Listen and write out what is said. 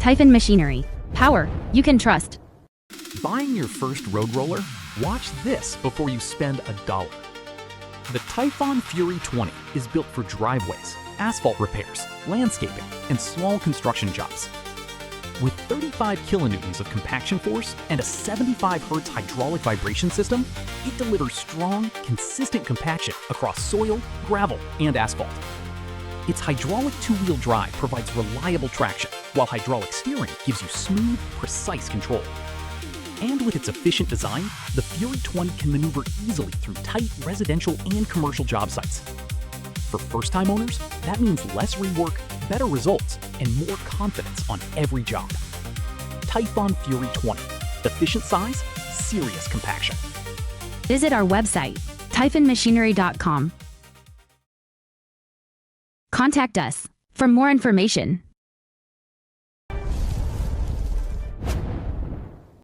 TYPHON Machinery. Power you can trust. Buying your first road roller? Watch this before you spend $1. The TYPHON Fury 20 is built for driveways, asphalt repairs, landscaping, and small construction jobs. With 35 kilonewtons of compaction force and a 75 Hz hydraulic vibration system, it delivers strong, consistent compaction across soil, gravel, and asphalt. Its hydraulic two-wheel drive provides reliable traction, while hydraulic steering gives you smooth, precise control. And with its efficient design, the Fury 20 can maneuver easily through tight residential and commercial job sites. For first-time owners, that means less rework, better results, and more confidence on every job. TYPHON Fury 20. Efficient size, serious compaction. Visit our website, typhonmachinery.com. Contact us for more information.